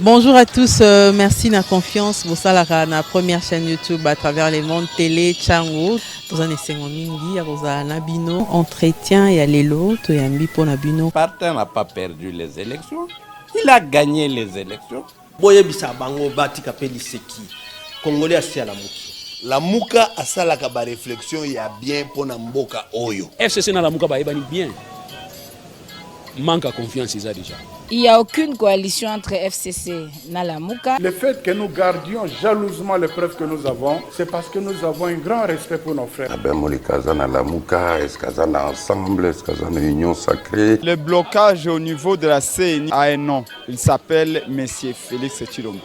Bonjour à tous, merci de la confiance. Vous savez, la première chaîne YouTube à travers les mondes télé, Chango. Vous en êtes mingi, vous avez Nabino, entretien et Alelo, tu es pour Nabino. Partin n'a pas perdu les élections, il a gagné les élections. Boye bisa bango bati kapeli seki. Congolais asi à la muki. La muka asala ka ba réflexion ya bien pour na mboka oyo. FCC na la muka ba ebani bien. Manque à confiance ils a déjà. Il n'y a aucune coalition entre FCC et Nalamuka. Le fait que nous gardions jalousement les preuves que nous avons, c'est parce que nous avons un grand respect pour nos frères. Union sacrée. Le blocage au niveau de la CENI a un nom. Il s'appelle Monsieur Félix Tshilombo.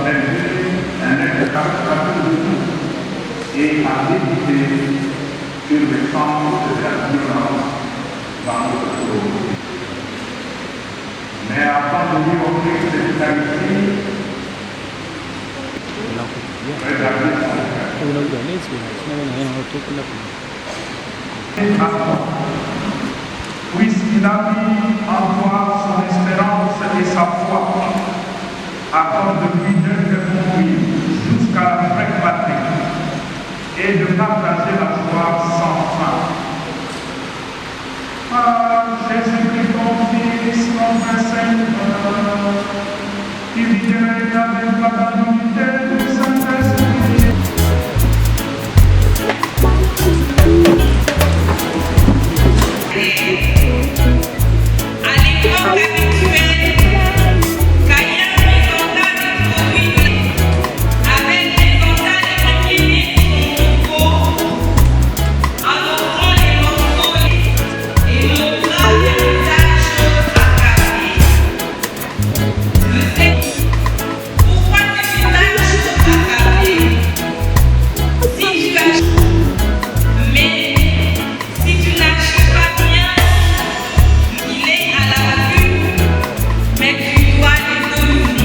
observer un impact et à méditer sur le sens de la violence dans notre communauté. Mais avant de lui offrir cette qualité, regardez son cœur. Puisqu'il a mis en toi son espérance et sa foi, accorde-lui de mourir jusqu'à la vraie patrie et de partager la joie sans fin. Ah, Jésus-Christ, ton Fils, notre Seigneur, qui vient avec la communauté du Saint-Esprit. À l'époque habituelle, Caïn présenta des produits avec des organes inclinés sur son corps, en offrant les morceaux et montrant un visage accablé. Le Seigneur, pourquoi ce visage accablé? Si tu as mais si tu n'achètes pas bien, il est à la vue, mais tu dois le dominer.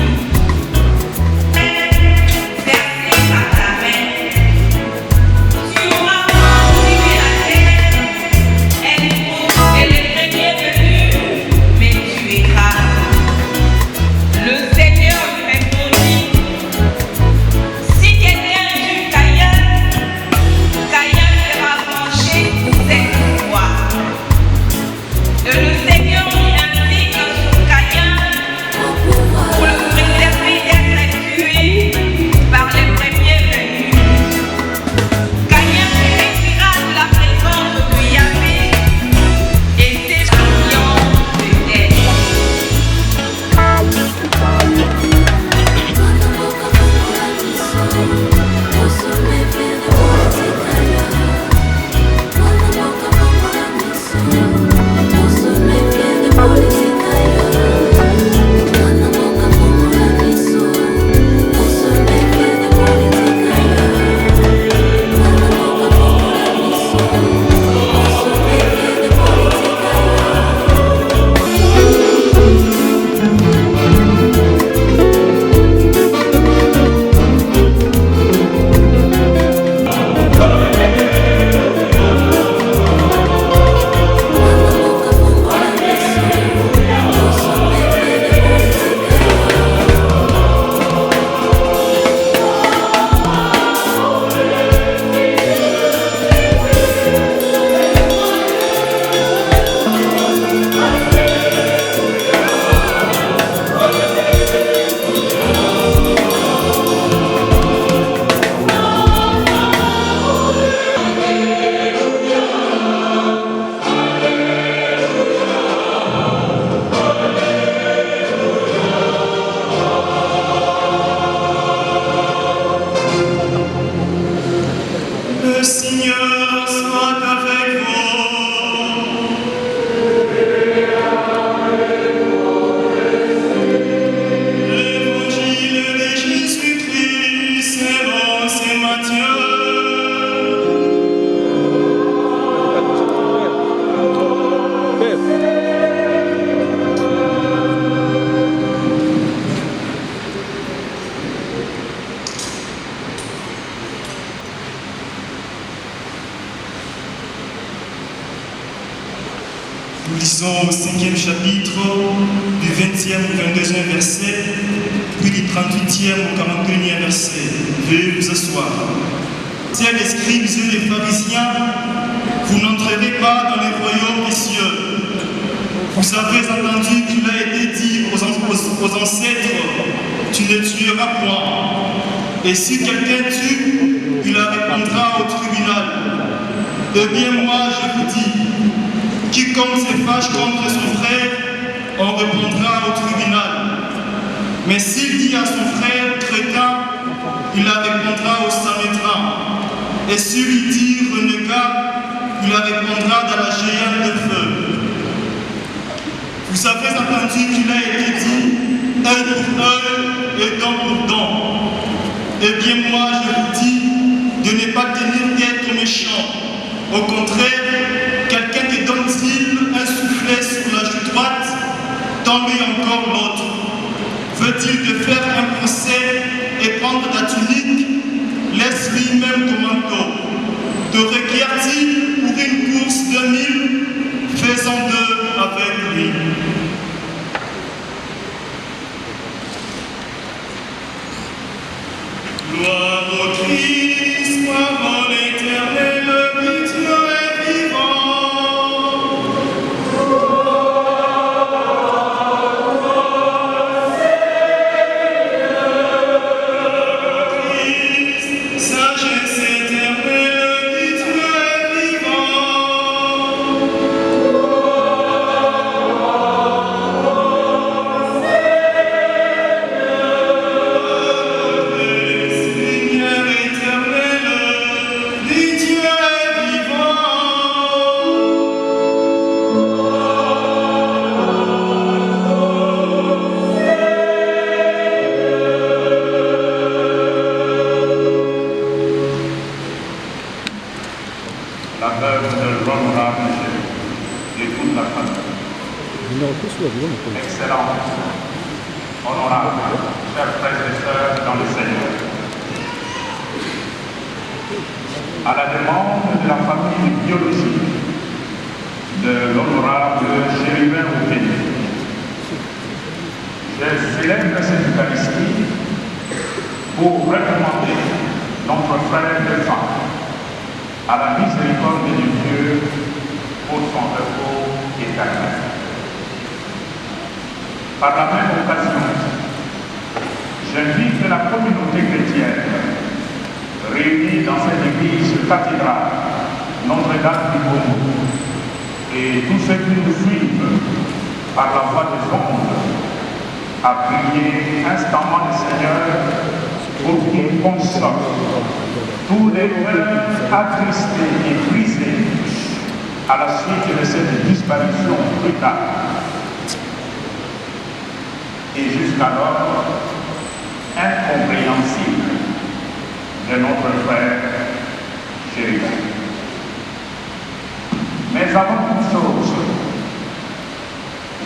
Versé par ta main, tu auras cultivé la terre, elle est le premier venu, mais tu écrases. Le Seigneur lui répondit, si quelqu'un tue Caïn, Caïn sera vengé pour cette fois. Et le Seigneur mit un signe sur Caïn pour le préserver d'être tué par les premiers venus. Caïn se retira de la présence de Yahvé et s'éloigna peut-être. Le Seigneur soit avec vous. L'évangile de Jésus-Christ selon saint Matthieu. Nous lisons au 5e chapitre, du 20e au 22e verset, puis du 38e au 41e verset. Veuillez vous asseoir. Tiens les scribes et les pharisiens, vous n'entrerez pas dans les royaumes des cieux. Vous avez entendu qu'il a été dit aux ancêtres, tu ne tueras point. Et si quelqu'un tue, il la répondra au tribunal. Eh bien moi je vous dis, quiconque se fâche contre son frère, on répondra au tribunal. Mais s'il dit à son frère crétin, il la répondra au Sanhédrin. Et s'il lui dit renégat, il la répondra dans la géhenne de feu. Vous avez entendu qu'il a été dit œil pour œil et dent pour dent. Eh bien moi je vous dis de ne pas tenir d'être méchant. Au contraire, quelqu'un te donne-t-il un soufflet sur la joue droite, tends-lui encore l'autre. Veut-il te faire un procès et prendre ta tunique, laisse-lui même ton manteau. Te requiert-il pour une course de 1000, fais-en 2 avec lui. Gloire au Christ, gloire l'éternel, le Dieu est vivant. Christ, sagesse éternelle, le Dieu est vivant. Seigneur éternel, le Dieu est vivant. La veuve de l'honorable et toute la famille. Excellent, honorable, chers frères et sœurs dans le Seigneur. À la demande de la famille biologique de l'honorable Chérubin Oukeni, je célèbre cette Eucharistie pour recommander notre frère défunt à la miséricorde de Dieu pour son repos éternel. Par la même occasion, j'invite la communauté chrétienne réunie dans cette église cathédrale Notre-Dame du Congo et tous ceux qui nous suivent par la voie des ondes à prier instamment le Seigneur pour qu'il console tous les cœurs attristés et brisés à la suite de cette disparition brutale. Et jusqu'alors incompréhensible de notre frère Chérubin. Mais avant toute chose,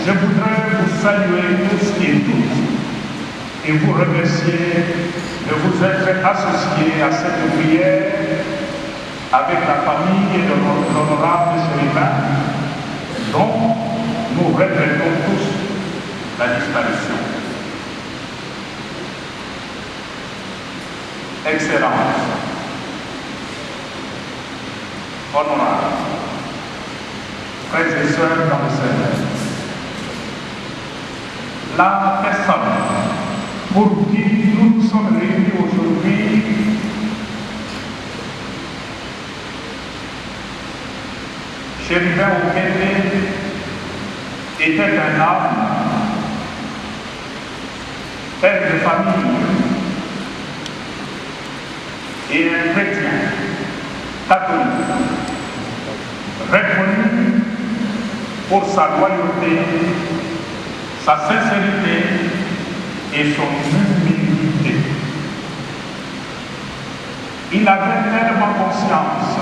je voudrais vous saluer tous et toutes et vous remercier de vous être associés à cette prière avec la famille de l'honorable Chérubin, dont nous regrettons tous la disparition. Excellence, honorable, frères et sœurs dans le Seigneur, la personne pour qui nous nous sommes réunis aujourd'hui Chérubin Oukeni était un homme, père de famille et un chrétien catholique, reconnu pour sa loyauté, sa sincérité et son humilité. Il avait tellement conscience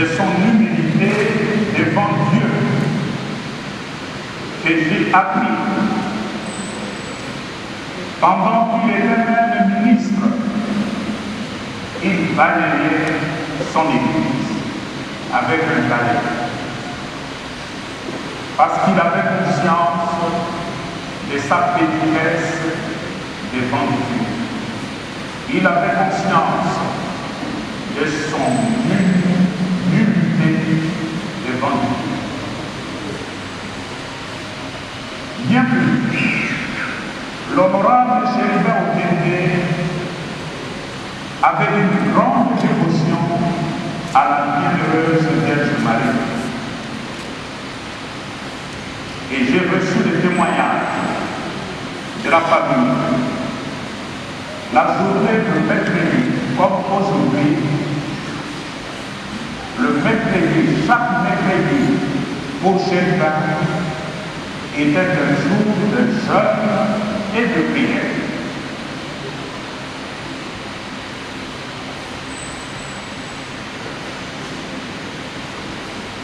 de son humilité devant Dieu que j'ai appris pendant qu'il était même ministre, il balayait son église avec un balai parce qu'il avait conscience de sa pétresse devant Dieu. Il avait conscience de son humilité devant Dieu. Bien plus, l'honorable Chérubin Oukeni avait une grande dévotion à la bienheureuse Vierge Marie. Et j'ai reçu des témoignages de la famille. La journée de mercredi, comme aujourd'hui, le mercredi, chaque mercredi, pour Chérubin, était un jour de jeûne et de prière.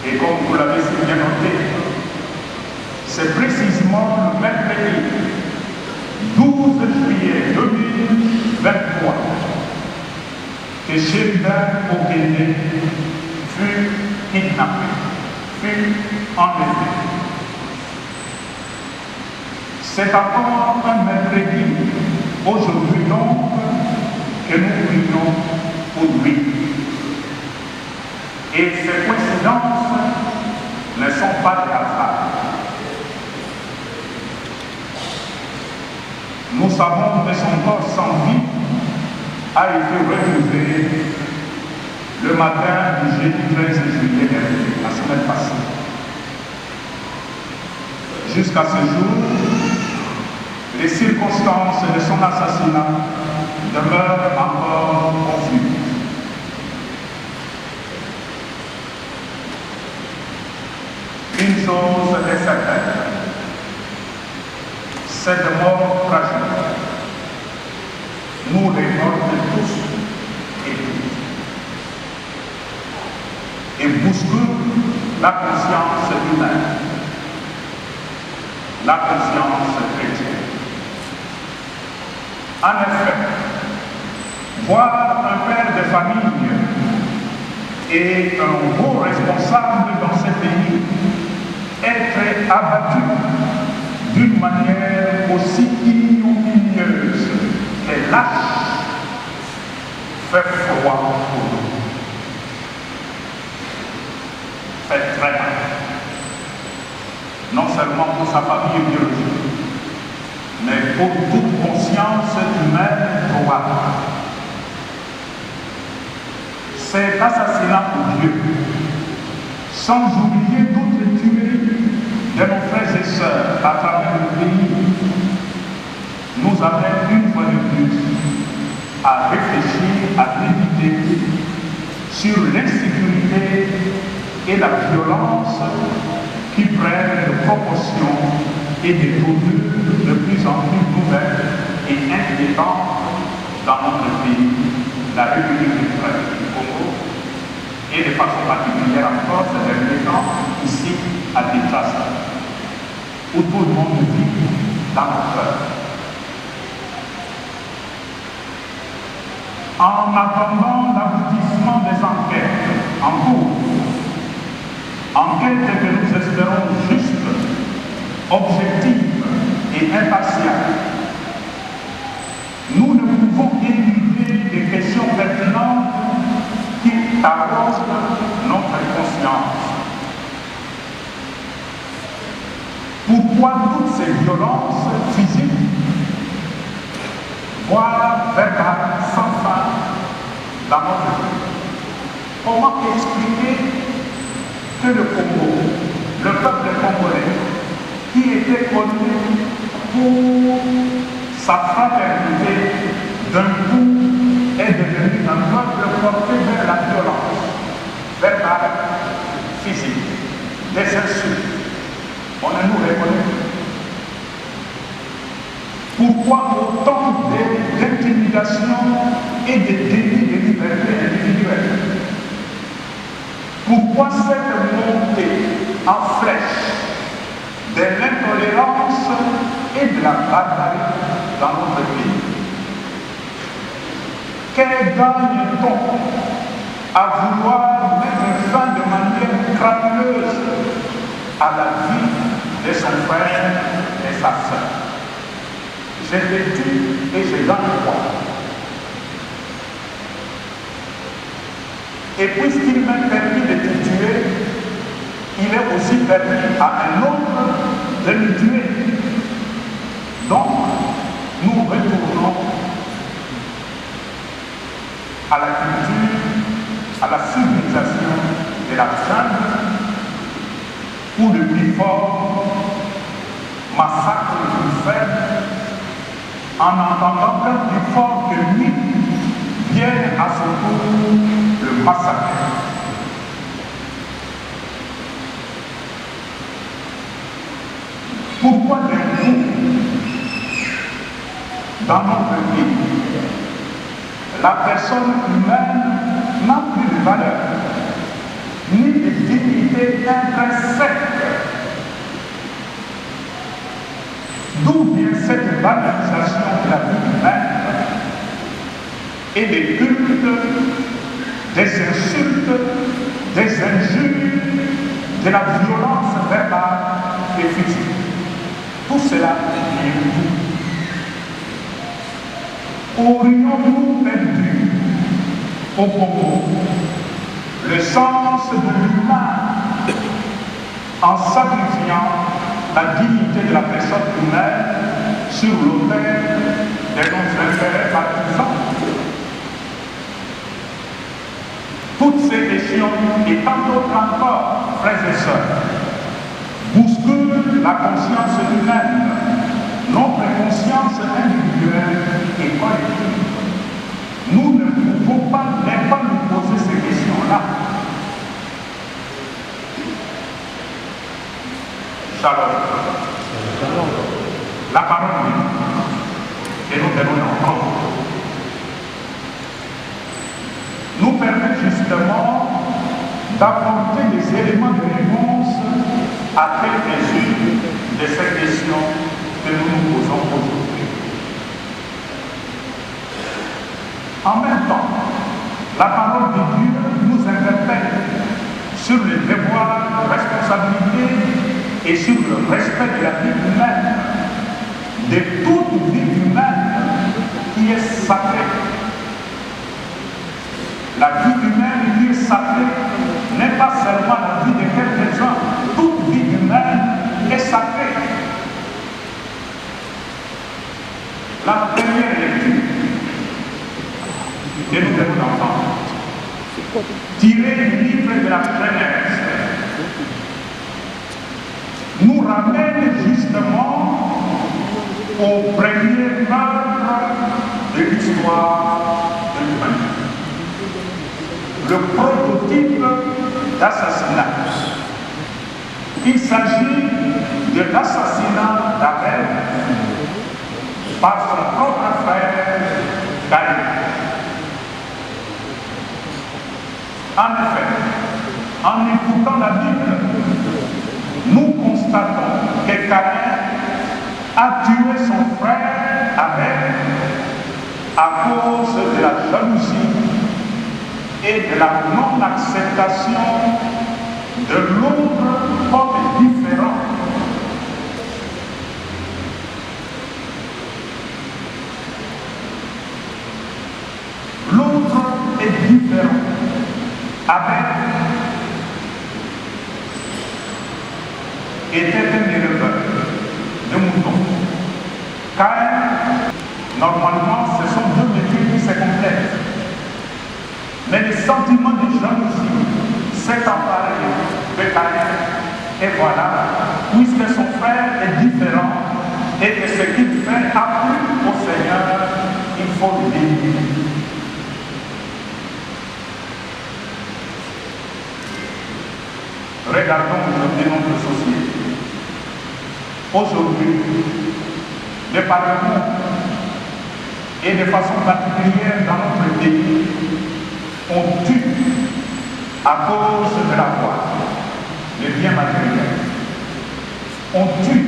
Et comme vous l'avez si bien noté, c'est précisément le mercredi 12 juillet 2023 que Chérida Okende fut kidnappé, fut enlevé. C'est encore un mercredi, aujourd'hui donc, que nous prions pour lui. Et ces coïncidences ne sont pas des hasards. Nous savons que son corps sans vie a été retrouvé le matin du jeudi 13 juillet dernier, la semaine passée. Jusqu'à ce jour, les circonstances de son assassinat demeurent encore confuses. Une chose est certaine, cette mort tragique nous révolte tous et bouscule la conscience humaine, la conscience chrétienne. En effet, voir un père de famille et un haut responsable dans ce pays être abattu d'une manière aussi ignominieuse et lâche fait froid pour nous. Fait très mal. Non seulement pour sa famille biologique, mais pour toute conscience humaine probable. Cet assassinat pour Dieu, sans oublier d'autres tueries de nos frères et sœurs à travers le pays, nous amène une fois de plus à réfléchir, à méditer sur l'insécurité et la violence qui prennent de proportions et des tournures de plus en plus nouvelles et inquiétantes dans notre pays, la République démocratique du Congo, et de façon particulière encore ces derniers temps, ici à Kinshasa, où tout le monde vit dans nos cœurs. En attendant l'aboutissement des enquêtes en cours, enquêtes que nous espérons justes, objectives et impartiales, nous ne pouvons éluder des questions pertinentes qui arrosent notre conscience. Pourquoi toutes ces violences physiques, voire verbales, sans fin dans notre pays? Comment expliquer que le Congo, le peuple congolais, qui était connu pour sa fraternité, d'un coup est devenu un peuple porté vers la violence, verbale, physique, des insultes? On ne nous reconnaît plus. Pourquoi autant d'intimidation et de délits de liberté individuelle? Pourquoi cette montée en flèche de l'intolérance et de la barbarie dans notre pays? Quel gagne-t-on à vouloir mettre fin de manière crapuleuse à la vie de son frère et sa sœur? Je l'ai dit et je l'en crois. Et puisqu'il m'est permis de te tuer, il est aussi permis à un autre de nous tuer. Donc, nous retournons à la culture, à la civilisation de la jungle, où le plus fort massacre le plus faible, en entendant qu'un plus fort que lui vienne à son tour le massacrer. Pourquoi d'un coup, dans notre pays, la personne humaine n'a plus de valeur? ni de dignité intrinsèque. D'où vient cette banalisation de la vie humaine et des cultes, des insultes, des injures, de la violence verbale et physique. Tout cela est nous. Aurions-nous perdu au Congo le sens de l'humain en sacrifiant la dignité de la personne humaine sur l'autel de nos intérêts partisans? Toutes ces questions et tant d'autres encore, frères et sœurs, bousculent la conscience humaine, notre conscience individuelle et collective. Nous ne pouvons pas nous poser ces questions-là. Shalom. La parole que nous devons entendre nous permet justement d'apporter des éléments de réponse à quelques-unes de ces questions que nous nous posons aujourd'hui. En même temps, la parole de Dieu nous interpelle sur les devoirs, la responsabilité et sur le respect de la vie humaine, de toute vie humaine qui est sacrée. La vie humaine qui est sacrée n'est pas seulement la vie de quelques-uns, toute vie humaine est sacrée. La première lecture que nous devons entendre, tirée du livre de la Genèse, nous ramène justement au premier meurtre de l'histoire de l'humanité. Le prototype d'assassinat. Il s'agit de l'assassinat d'Abel par son propre frère Caïn. En effet, en écoutant la Bible, nous constatons que Caïn a tué son frère Abel à cause de la jalousie et de la non-acceptation de l'autre comme différent. L'autre est différent. Abel était un éleveur de moutons. Caïn, normalement, ce sont deux métiers qui se complètent. Mais le sentiment de jalousie s'est emparé de Caïn. Et voilà, puisque son frère est différent et que ce qu'il fait a plu au Seigneur, il faut le dire. Regardons aujourd'hui notre société. Aujourd'hui, le Parlement et de façon particulière dans notre pays on tue à cause de la foi, les biens matériels. On tue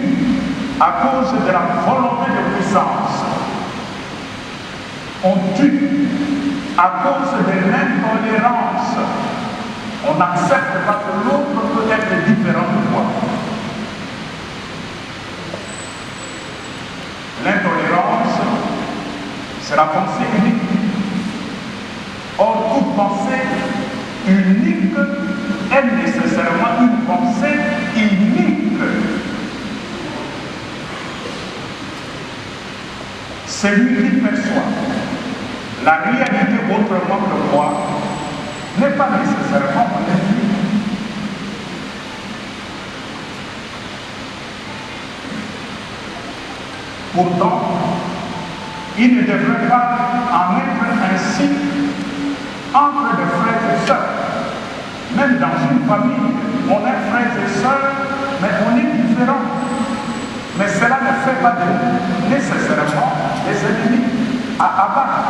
à cause de la volonté de puissance. On tue à cause de l'intolérance. On n'accepte pas que l'autre peut être différent de toi. L'intolérance, c'est la pensée unique. Or, toute pensée unique est nécessairement une pensée unique. Celui qui perçoit la réalité autrement que moi n'est pas nécessairement mon ennemi. Pourtant, il ne devrait pas en être ainsi entre les frères et sœurs. Même dans une famille, on est frères et sœurs, mais on est différents. Mais cela ne fait pas de nous nécessairement des ennemis à abattre.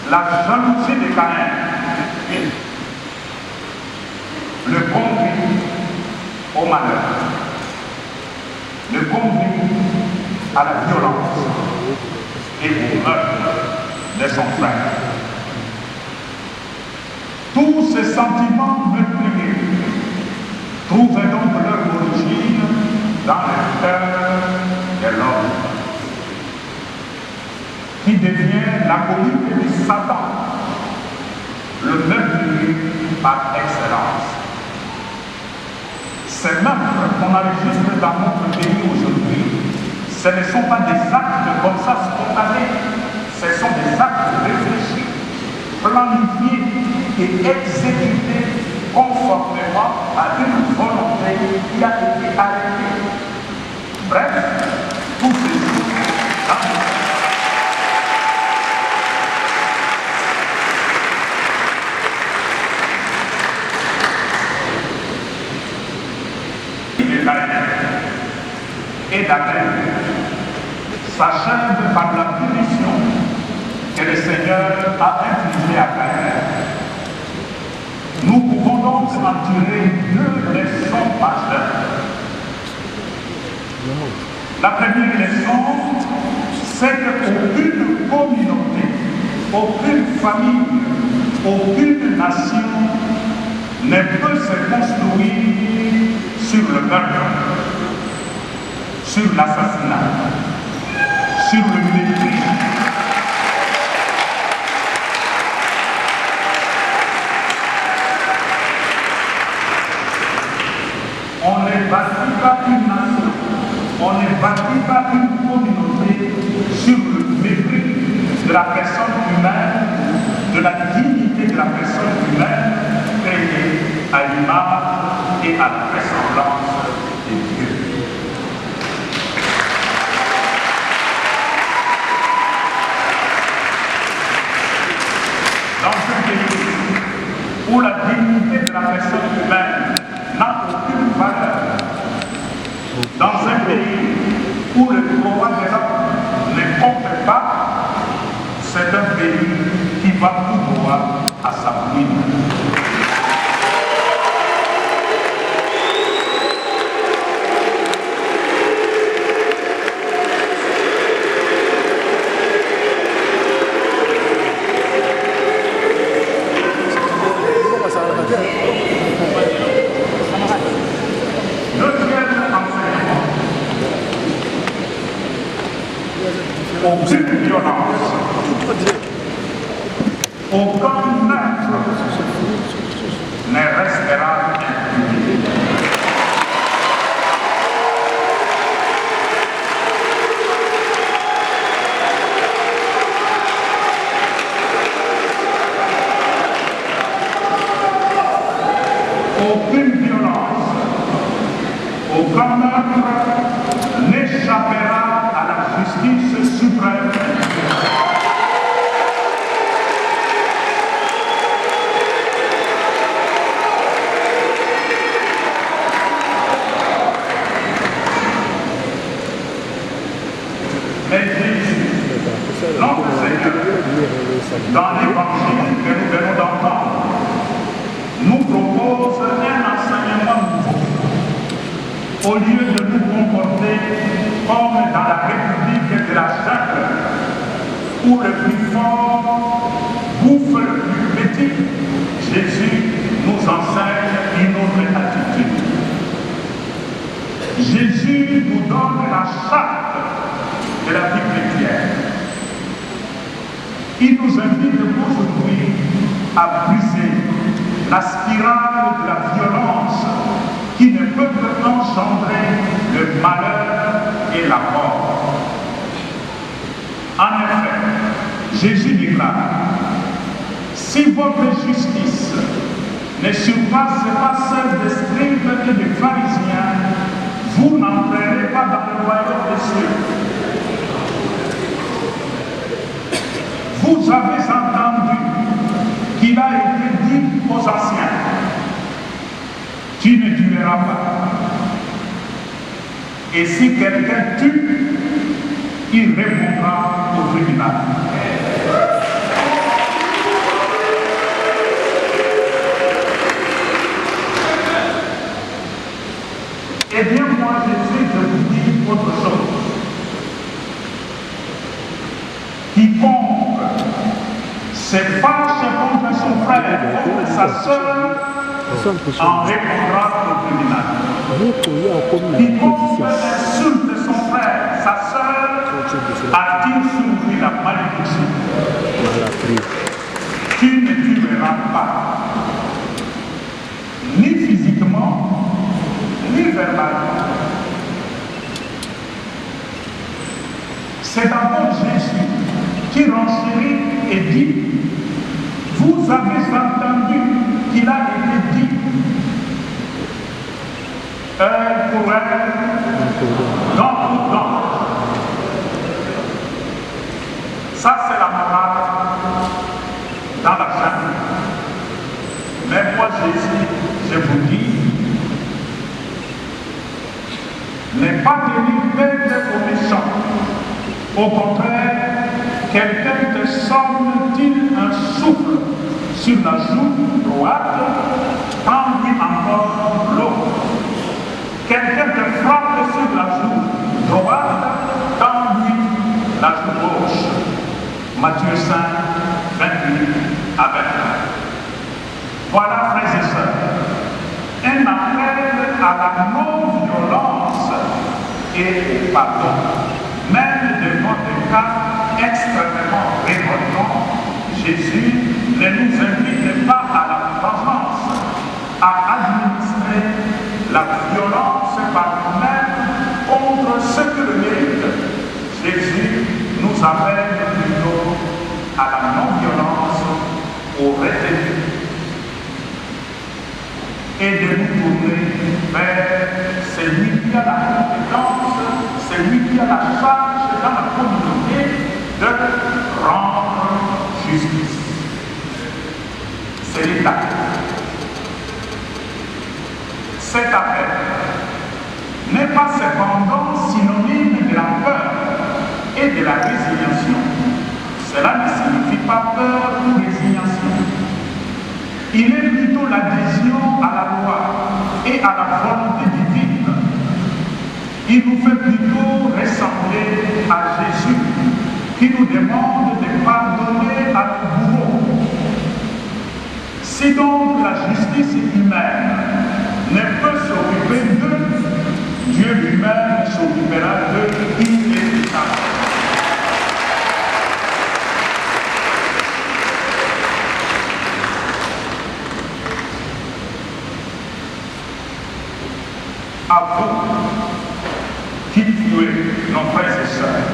La jalousie de Caïn le conduit au malheur, le conduit à la violence et au meurtre de son frère. Tous ces sentiments meurtriers trouvaient donc leur origine dans le cœur de l'homme, qui devient l'agonie de Satan, le meurtrier par excellence. Ces meurtres qu'on enregistre dans notre pays aujourd'hui, ce ne sont pas des actes comme ça spontanés, ce sont des actes réfléchis, planifiés et exécutés conformément à une volonté qui a été arrêtée. Bref, tous ces jours, et d'Abel s'achève par la punition que le Seigneur a infligée à Caïn. Nous pouvons donc en tirer deux leçons majeures. La première leçon, c'est qu'aucune communauté, aucune famille, aucune nation ne peut se construire sur le meurtre, sur l'assassinat, sur le mépris. On ne bâtit pas une nation, on ne bâtit pas une communauté sur le mépris de la personne humaine, de la dignité de la personne humaine, créée à l'image et à la ressemblance de Dieu. Dans un pays où la dignité de la personne humaine n'a aucune valeur, dans un pays où le droit de l'homme ne compte pas, c'est un pays qui va tout droit à sa ruine. Aucune violence, aucun meurtre ne restera impuni. Aucune violence, aucun meurtre n'échappera à la justice suprême. Mais Jésus, notre Seigneur, dans l'évangile que nous venons d'entendre, nous propose un enseignement nouveau. Au lieu de nous comporter comme dans la République de la jungle, où le plus fort bouffe le plus petit, Jésus nous enseigne une autre attitude. Jésus nous donne la charte de la vie chrétienne. Il nous invite aujourd'hui à briser la spirale de la violence qui ne peut que engendrer le malheur et la mort. En effet, Jésus déclare, si votre justice ne surpasse pas celle des scribes et des pharisiens, vous n'entrerez pas dans le royaume des cieux. Vous avez entendu qu'il a été dit aux anciens, tu ne tueras pas. Et si quelqu'un tue, il répondra au tribunal. se fâche contre son frère, contre sa sœur, en répondra au tribunal. Quiconque insulte son frère, sa sœur, attire sur lui la malédiction. Tu ne tueras pas, ni physiquement, ni verbalement. C'est encore Jésus qui renchérit et dit, vous avez entendu qu'il a été dit, pour elle, dans tout temps. Ça, c'est la morale dans la chaîne. Mais moi, Jésus, je vous dis, n'est pas tenu d'être aux méchants. Au contraire, quelqu'un te sonne-t-il un souffle sur la joue droite, tends-lui encore l'autre. Quelqu'un te frappe sur la joue droite, tends-lui la joue gauche. Matthieu 5, 28 à 21. Voilà, frères et sœurs, un appel à la non-violence et au pardon. Même devant des cas extrêmement révoltants, Jésus ne nous invite pas à la vengeance, à administrer la violence par nous-mêmes contre ceux qui le méritent. Jésus nous appelle plutôt à la non-violence, au retenu, et de nous tourner vers celui qui a la compétence, celui qui a la charge dans la communauté de rendre justice. C'est l'État. Cet appel n'est pas cependant synonyme de la peur et de la résignation. Cela ne signifie pas peur ou résignation. Il est plutôt l'adhésion à la loi et à la volonté divine. Il nous fait plutôt ressembler à Jésus qui nous demande de pardonner à nos bourreaux. Si donc la justice humaine ne peut s'occuper d'eux, Dieu lui-même s'occupera d'eux inévitablement. À vous qui tuez nos frères et sœurs,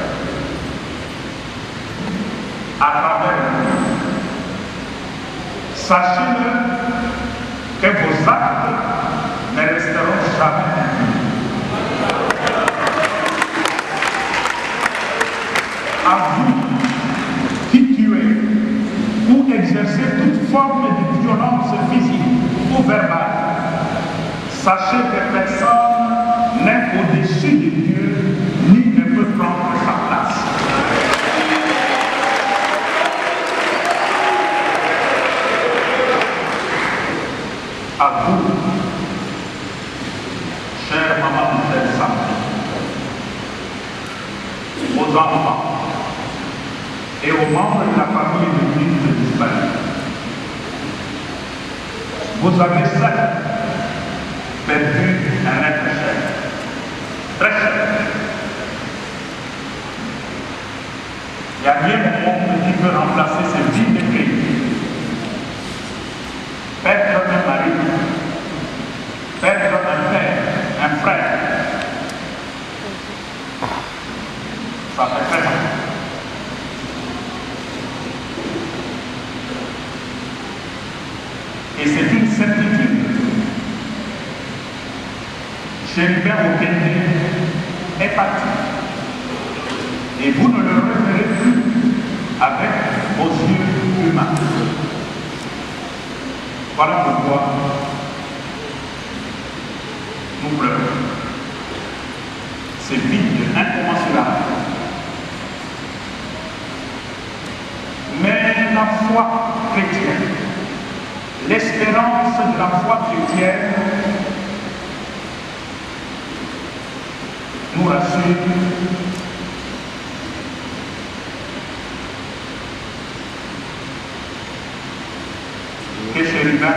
à travers nous, sachez-le que vos actes ne resteront jamais impunis. À vous qui tuez ou exercez toute forme de violence physique ou verbale, sachez que personne n'est au-dessus de Dieu, ni ne peut prendre sa place. À vous, chère maman Michel Sam, aux enfants et aux membres de la famille de Christ d'Israël, vous avez certes perdu un être cher, très cher. Il n'y a rien au monde qui peut remplacer ce vide de Christ. Perdre un mari, perdre un père, un frère, ça fait très mal. Et c'est une certitude. Gilbert Okende est parti. Et vous ne le reverrez plus avec vos yeux humains. Voilà pourquoi nous pleurons. C'est vide, incommensurable. Mais la foi chrétienne, l'espérance de la foi chrétienne nous rassure que Chérubin,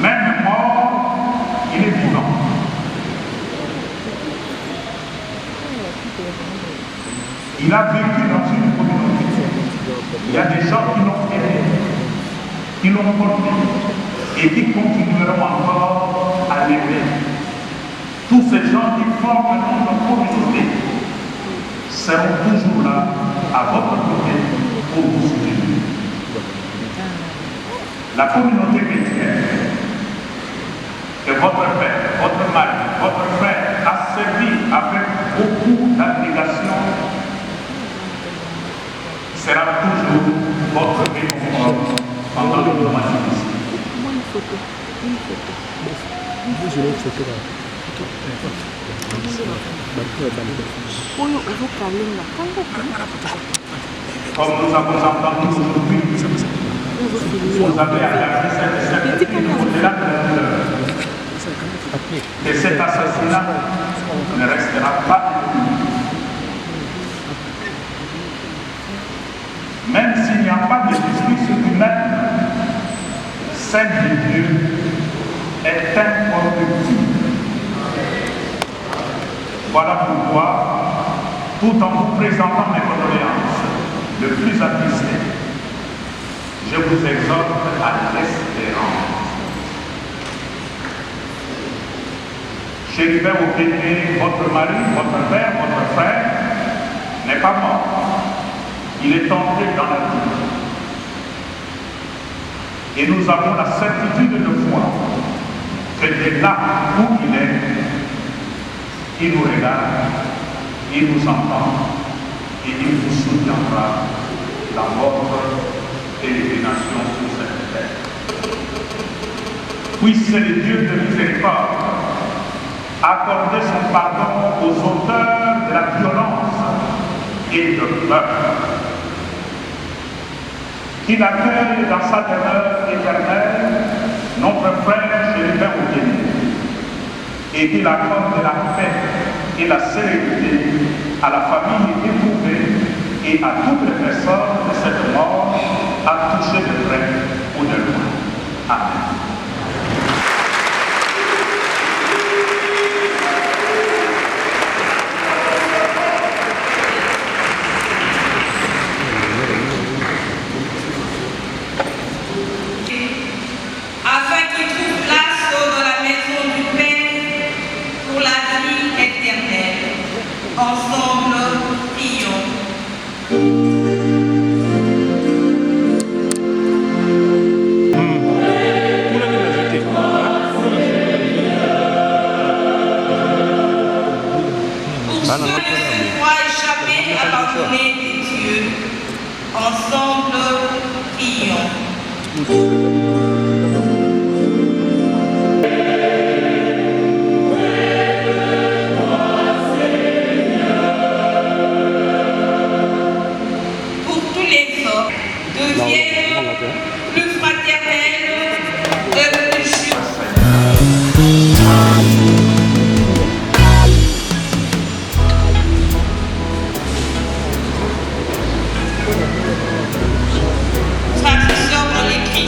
même mort, il est vivant. Il a vécu dans une communauté. Il y a des gens qui l'ont aidé, qui l'ont porté et qui continueront encore à l'aimer. Tous ces gens qui forment notre communauté seront toujours là, à votre côté, pour vous soutenir. La communauté chrétienne que votre père, votre mari, votre frère a servi avec beaucoup d'abnégation sera toujours votre réconfort pendant le moment difficile. Comme nous avons entendu aujourd'hui, vous avez alerté cette certitude au-delà de la douleur. Et cet assassinat ne restera pas impuni. Même s'il n'y a pas de justice humaine, celle de Dieu est incorruptible. Voilà pourquoi, tout en vous présentant mes condoléances le plus attristé, je vous exhorte à l'espérance. Chérubin Okeke, votre mari, votre père, votre frère, n'est pas mort. Il est entré dans la vie. Et nous avons la certitude de foi que de là où il est, il nous regarde, il nous entend et il vous soutiendra dans votre pérégrination sur cette terre. Puisse le Dieu de miséricorde accorder son pardon aux auteurs de la violence et de peur. Qu'il accueille dans sa demeure éternelle notre frère Chérubin Okeke et qu'il accorde la paix et la sérénité à la famille éprouvée et à toutes les personnes de cette mort à toucher de près ou de loin. Amen. Afin qu'il trouve place dans la maison du Père pour la vie éternelle. Ensemble, prions. Pour ceux qui croient échapper à l'abandonné de Dieu, ensemble, prions. Deviennent plus fraternels et plus justes. Traduction dans l'écrit.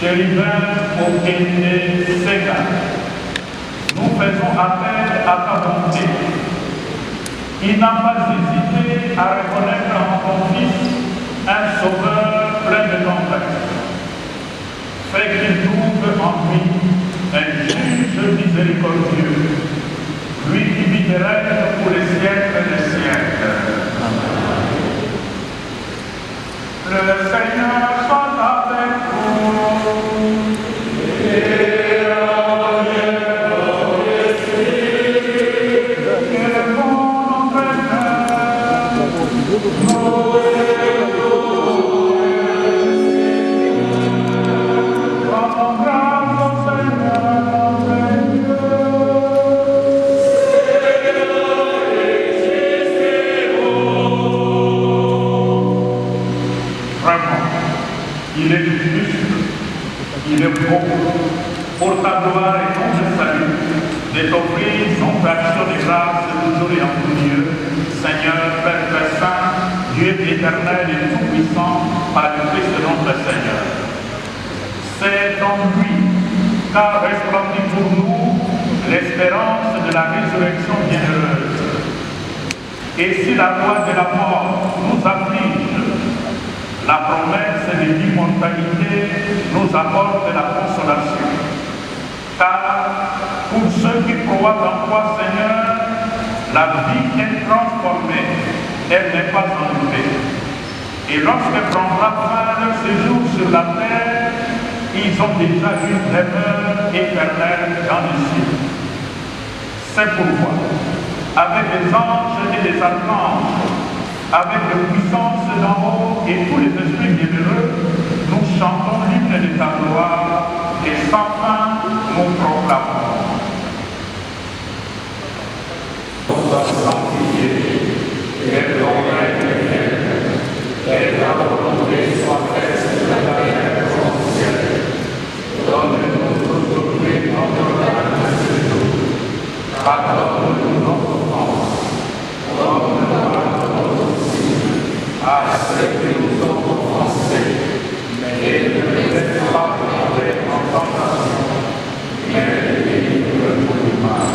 chérubin au Kéné Sega, nous faisons appel à ta bonté. Il n'a pas hésité à reconnaître en ton Fils un sauveur plein de tendresse. Fais qu'il trouve en lui un juge miséricordieux, lui qui vit et règne pour les siècles des siècles. Le Seigneur soit avec vous. Il est juste, il est bon, pour ta gloire et ton salut, de t'offrir son fraction de grâce toujours et en tout Dieu, Seigneur, Père très saint, Dieu éternel et tout-puissant, par le Christ notre Seigneur. C'est en lui qu'a resplendi pour nous l'espérance de la résurrection bienheureuse. Et si la loi de la mort nous afflige, la promesse de l'immortalité nous apporte la consolation. Car pour ceux qui croient en toi, Seigneur, la vie est transformée, elle n'est pas enlevée. Et lorsque prendra fin leur séjour sur la terre, ils ont déjà une demeure éternelle dans les cieux. C'est pourquoi, avec les anges et les archanges, avec les puissances d'en haut et tous les esprits bienheureux, nous chantons l'hymne de ta gloire et sans fin nous proclamons. Sois sanctifié, que ton règne vienne, que ta volonté soit faite sur la terre comme au ciel. Donne-nous aujourd'hui notre pain de ce jour. Pardonne-nous nos offenses, comme nous pardonnons à ceux qui nous ont offensés, et ne nous laisse pas tomber en tentation, mais délivre-nous du mal.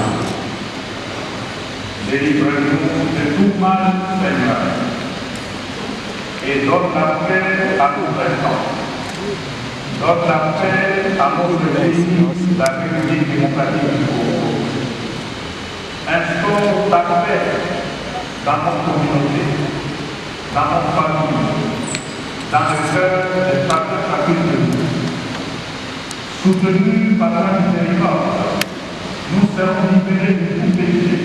Délivre-nous de tout mal, Seigneur, et donne la paix à nos présents. Donne la paix à notre pays, la République démocratique du Congo. Instaure ta paix dans notre communauté, dans notre famille, dans le cœur de chacune de nous. Soutenus par la miséricorde, nous serons libérés de tout péché,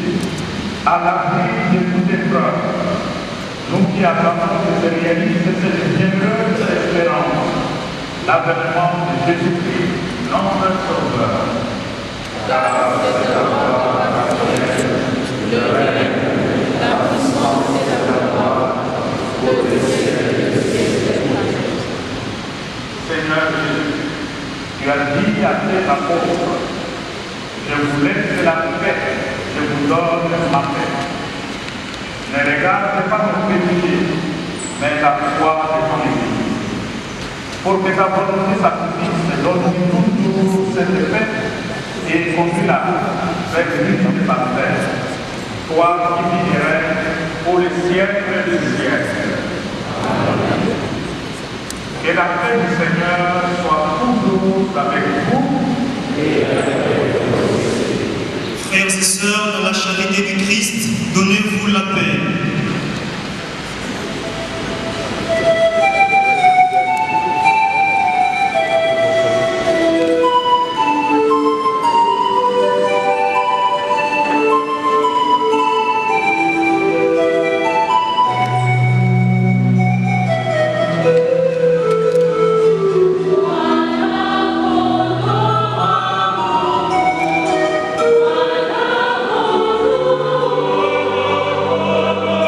à l'abri de toute épreuve. Nous qui attendons que se réalise cette bienheureuse espérance, l'avènement de Jésus-Christ, notre Sauveur. Car c'est la gloire, le règne, la puissance et la gloire, pour les siècles des siècles. Seigneur Jésus, tu as dit à tes apôtres, je vous laisse la paix, je vous donne ma paix. Ne regarde pas nos péchés, mais la foi de ton Église. Pour que ta volonté s'accomplisse, donne-nous toujours cette paix et conduis-la vers l'unité de ta terre. Toi qui vis et règnes pour les siècles des siècles. Que la paix du Seigneur soit toujours avec vous et avec vous. Frères et sœurs, dans la charité du Christ, donnez-vous la paix. Voilà.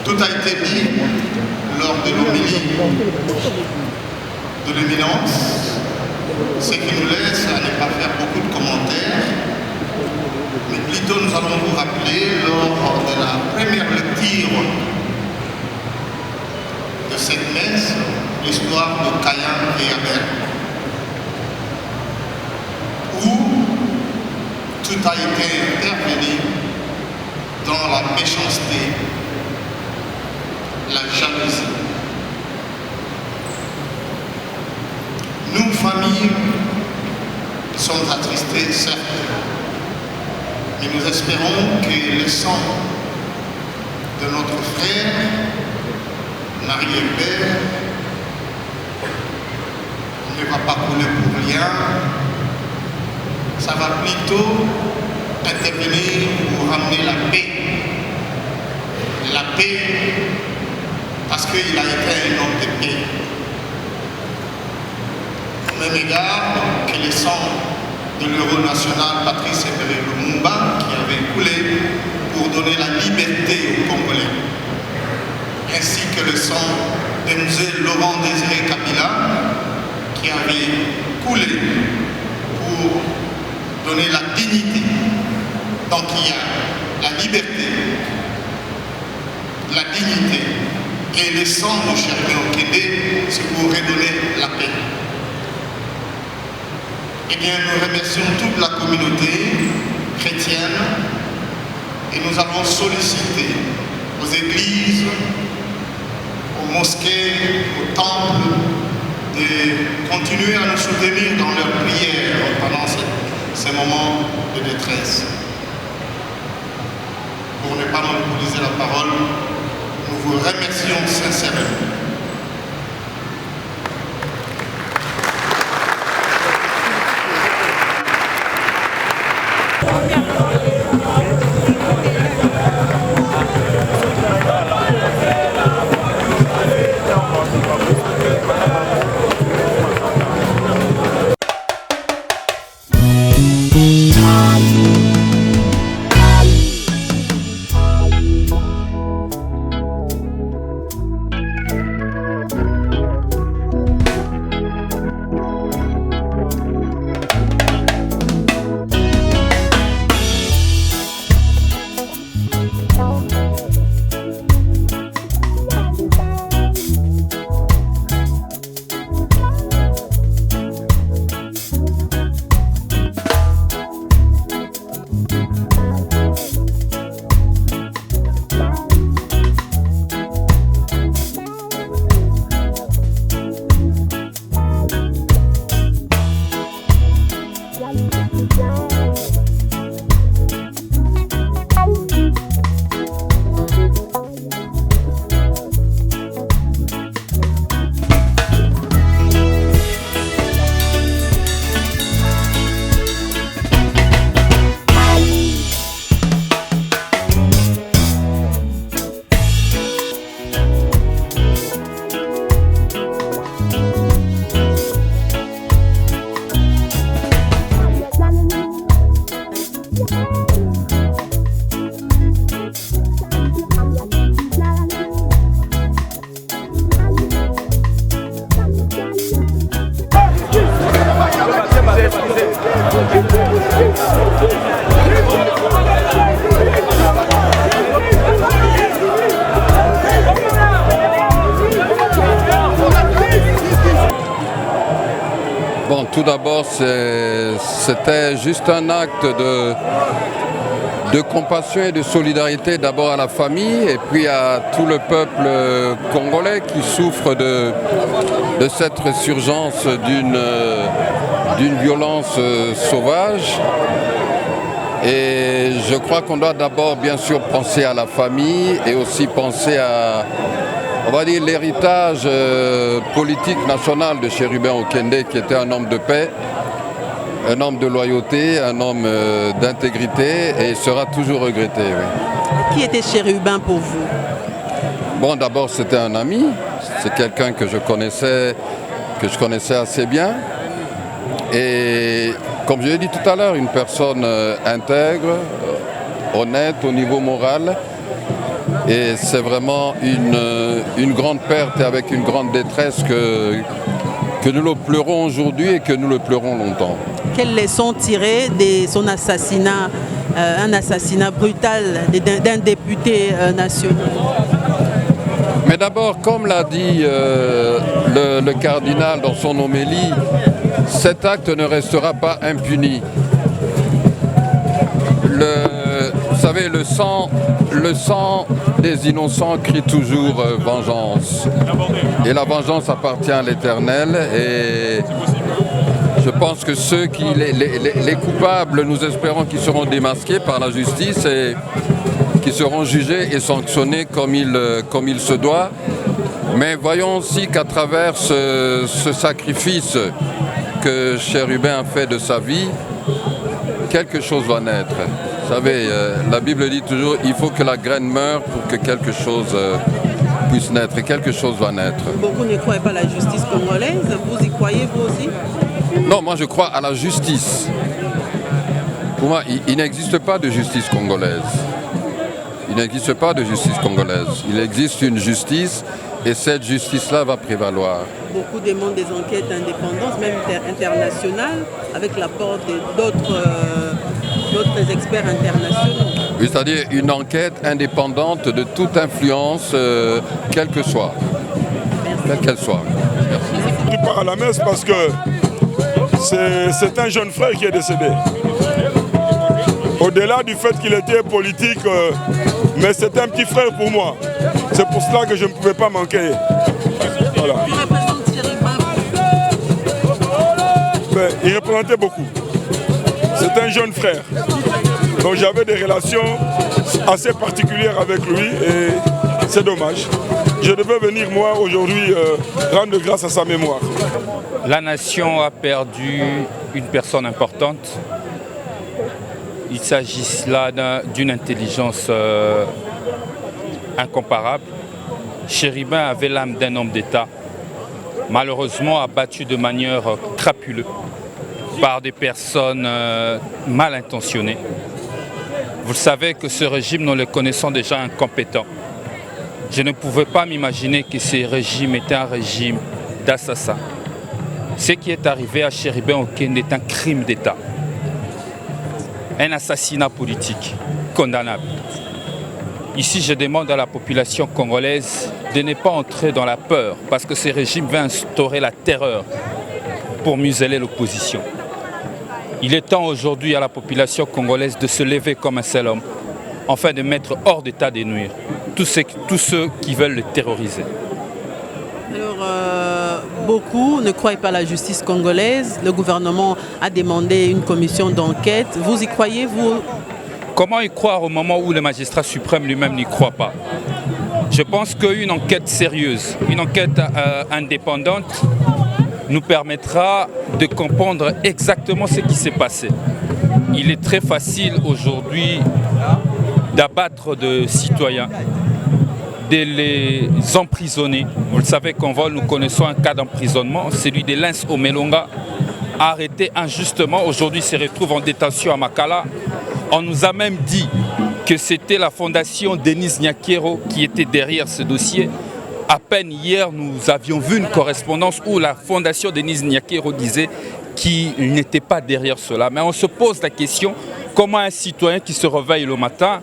Tout a été dit lors de l'homélie de l'éminence, ce qui nous laisse à ne pas faire beaucoup de commentaires, mais plutôt nous allons vous rappeler lors de la première lecture de cette messe l'histoire de Caïn et Abel, où tout a été intervenu dans la méchanceté, la jalousie. Nous, familles, sommes attristées, certes, mais nous espérons que le sang de notre frère, l'arrière-père, ne va pas couler pour rien. Ça va plutôt intervenir pour ramener la paix. La paix, parce qu'il a été un homme de paix. Au même égard que le sang de l'héros national Patrice Emery Lumumba, qui avait coulé pour donner la liberté aux Congolais, ainsi que le sang de M. Laurent Désiré Kabila, qui avait coulé pour donner la dignité. Donc il y a la liberté, la dignité. Et le sang de Chérubin Okende, c'est pour redonner la paix. Eh bien, nous remercions toute la communauté chrétienne et nous avons sollicité aux églises, aux mosquées, aux temples, de continuer à nous soutenir dans leurs prières pendant ces moments de détresse. Pour ne pas monopoliser la parole, nous vous remercions sincèrement. Bon, tout d'abord, c'était juste un acte de compassion et de solidarité d'abord à la famille et puis à tout le peuple congolais qui souffre de cette résurgence d'une violence sauvage. Et je crois qu'on doit d'abord bien sûr penser à la famille et aussi penser à, on va dire, l'héritage politique national de Chérubin Okende, qui était un homme de paix, un homme de loyauté, un homme d'intégrité, et il sera toujours regretté. Oui. Qui était Chérubin pour vous? Bon, d'abord c'était un ami, c'est quelqu'un que je connaissais assez bien. Et comme je l'ai dit tout à l'heure, une personne intègre, honnête au niveau moral. Et c'est vraiment une grande perte et avec une grande détresse que nous le pleurons aujourd'hui et que nous le pleurons longtemps. Quelles leçons tirer de son assassinat, un assassinat brutal d'un député national? Mais d'abord, comme l'a dit le cardinal dans son homélie, cet acte ne restera pas impuni. Vous savez, le sang des innocents crie toujours vengeance. Et la vengeance appartient à l'Éternel. Et je pense que les coupables, nous espérons qu'ils seront démasqués par la justice et qui seront jugés et sanctionnés comme il se doit. Mais voyons aussi qu'à travers ce sacrifice que Chérubin a fait de sa vie, quelque chose va naître. Vous savez, la Bible dit toujours il faut que la graine meure pour que quelque chose puisse naître, et quelque chose va naître. Beaucoup ne croient pas à la justice congolaise, vous y croyez vous aussi? Non, moi je crois à la justice. Pour moi, il n'existe pas de justice congolaise. Il n'existe pas de justice congolaise. Il existe une justice et cette justice-là va prévaloir. Beaucoup demandent des enquêtes indépendantes, même internationales, avec l'apport d'autres experts internationaux. Oui, c'est-à-dire une enquête indépendante de toute influence, quelle que soit. Quelle qu'elle soit. Merci. Je pars à la messe parce que c'est un jeune frère qui est décédé. Au-delà du fait qu'il était politique, mais c'est un petit frère pour moi. C'est pour cela que je ne pouvais pas manquer. Voilà. Mais il représentait beaucoup. C'est un jeune frère. Donc j'avais des relations assez particulières avec lui et c'est dommage. Je devais venir moi aujourd'hui rendre grâce à sa mémoire. La nation a perdu une personne importante. Il s'agit là d'une intelligence incomparable. Chéribin avait l'âme d'un homme d'État, malheureusement abattu de manière crapuleuse par des personnes mal intentionnées. Vous savez que ce régime, nous le connaissons déjà incompétent. Je ne pouvais pas m'imaginer que ce régime était un régime d'assassins. Ce qui est arrivé à Chéribin Okende est un crime d'État. Un assassinat politique condamnable. Ici, je demande à la population congolaise de ne pas entrer dans la peur parce que ce régime va instaurer la terreur pour museler l'opposition. Il est temps aujourd'hui à la population congolaise de se lever comme un seul homme, afin de mettre hors d'état de nuire tous ceux qui veulent le terroriser. Alors, beaucoup ne croient pas à la justice congolaise. Le gouvernement a demandé une commission d'enquête. Vous y croyez, vous? Comment y croire au moment où le magistrat suprême lui-même n'y croit pas? Je pense qu'une enquête sérieuse, une enquête indépendante nous permettra de comprendre exactement ce qui s'est passé. Il est très facile aujourd'hui d'abattre des citoyens, de les emprisonner. Vous le savez qu'en vol, nous connaissons un cas d'emprisonnement, celui de Lens Omelonga, arrêté injustement. Aujourd'hui, il se retrouve en détention à Makala. On nous a même dit que c'était la fondation Denis Nyakero qui était derrière ce dossier. À peine hier, nous avions vu une correspondance où la fondation Denis Nyakero disait qu'il n'était pas derrière cela. Mais on se pose la question, comment un citoyen qui se réveille le matin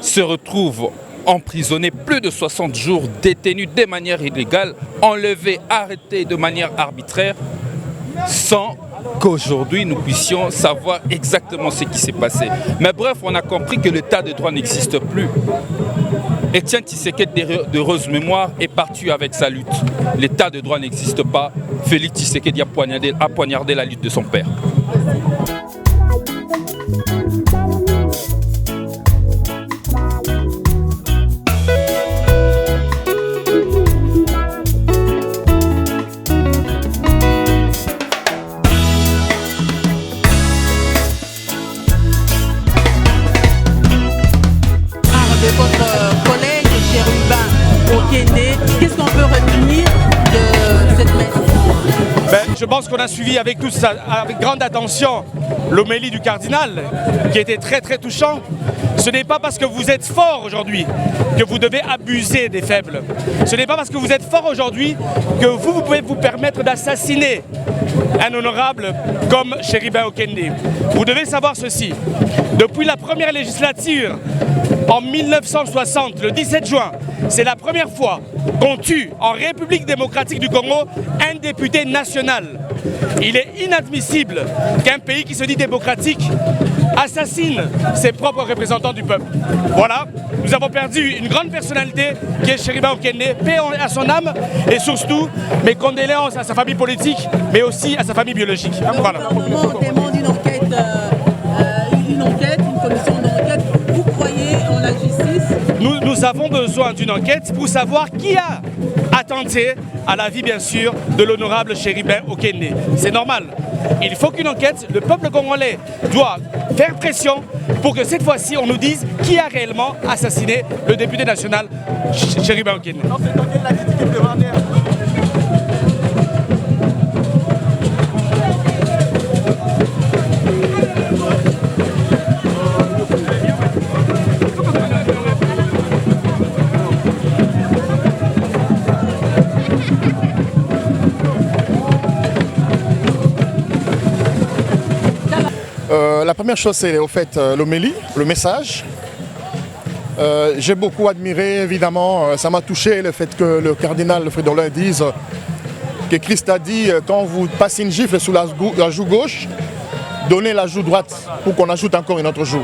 se retrouve emprisonné plus de 60 jours, détenu de manière illégale, enlevé, arrêté de manière arbitraire, sans qu'aujourd'hui nous puissions savoir exactement ce qui s'est passé. Mais bref, on a compris que l'état de droit n'existe plus. Etienne Tshisekedi de heureuse mémoire est parti avec sa lutte. L'état de droit n'existe pas. Félix Tshisekedi a poignardé la lutte de son père. Qu'est-ce qu'on peut retenir de cette messe? Je pense qu'on a suivi avec tous, avec grande attention, l'homélie du cardinal, qui était très très touchant. Ce n'est pas parce que vous êtes fort aujourd'hui que vous devez abuser des faibles. Ce n'est pas parce que vous êtes fort aujourd'hui que vous pouvez vous permettre d'assassiner un honorable comme Chéribin Okende. Vous devez savoir ceci. Depuis la première législature, en 1960, le 17 juin, c'est la première fois qu'on tue en République démocratique du Congo un député national. Il est inadmissible qu'un pays qui se dit démocratique assassine ses propres représentants du peuple. Voilà, nous avons perdu une grande personnalité qui est Chéribin Okende, paix à son âme et surtout mes condoléances à sa famille politique mais aussi à sa famille biologique. Voilà. Le gouvernement demande une enquête, une commission d'enquête. Vous croyez en la justice? Nous avons besoin d'une enquête pour savoir qui a attenté à la vie, bien sûr, de l'honorable Chéribin Okende. C'est normal. Il faut qu'une enquête, le peuple congolais doit faire pression pour que cette fois-ci, on nous dise qui a réellement assassiné le député national Chéribin Okende. La première chose, c'est au fait l'homélie, le message J'ai beaucoup admiré, évidemment, ça m'a touché le fait que le cardinal Fridolin dise que Christ a dit, quand vous passez une gifle sous la joue gauche, donnez la joue droite pour qu'on ajoute encore une autre joue.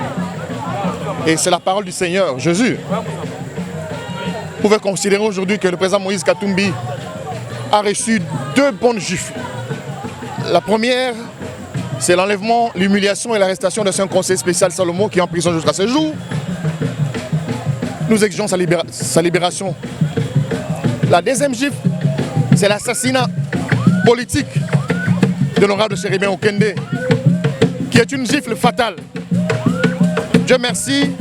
Et c'est la parole du Seigneur, Jésus. Vous pouvez considérer aujourd'hui que le président Moïse Katumbi a reçu 2 bonnes gifles. La première, c'est l'enlèvement, l'humiliation et l'arrestation de son conseiller spécial Salomon qui est en prison jusqu'à ce jour. Nous exigeons sa libération. La deuxième gifle, c'est l'assassinat politique de l'honorable Chéribin Okende, qui est une gifle fatale. Dieu merci,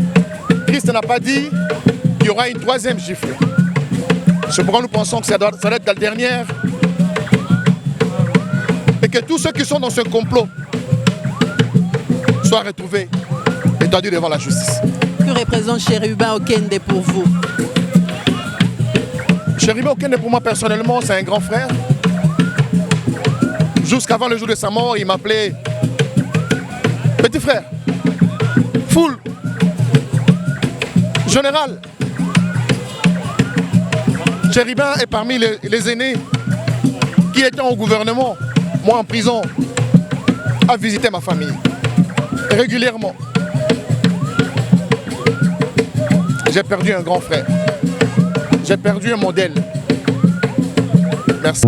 Christ n'a pas dit qu'il y aura une 3e gifle. Cependant, nous pensons que ça doit être la dernière et que tous ceux qui sont dans ce complot soient retrouvés et tendus devant la justice. Que représente Chéribin Okende pour vous? Chéribin Okende, pour moi personnellement, c'est un grand frère. Jusqu'avant le jour de sa mort, il m'appelait petit frère, foule, général. Chéribin est parmi les aînés qui étant au gouvernement, moi en prison, à visiter ma famille régulièrement. J'ai perdu un grand frère. J'ai perdu un modèle. Merci.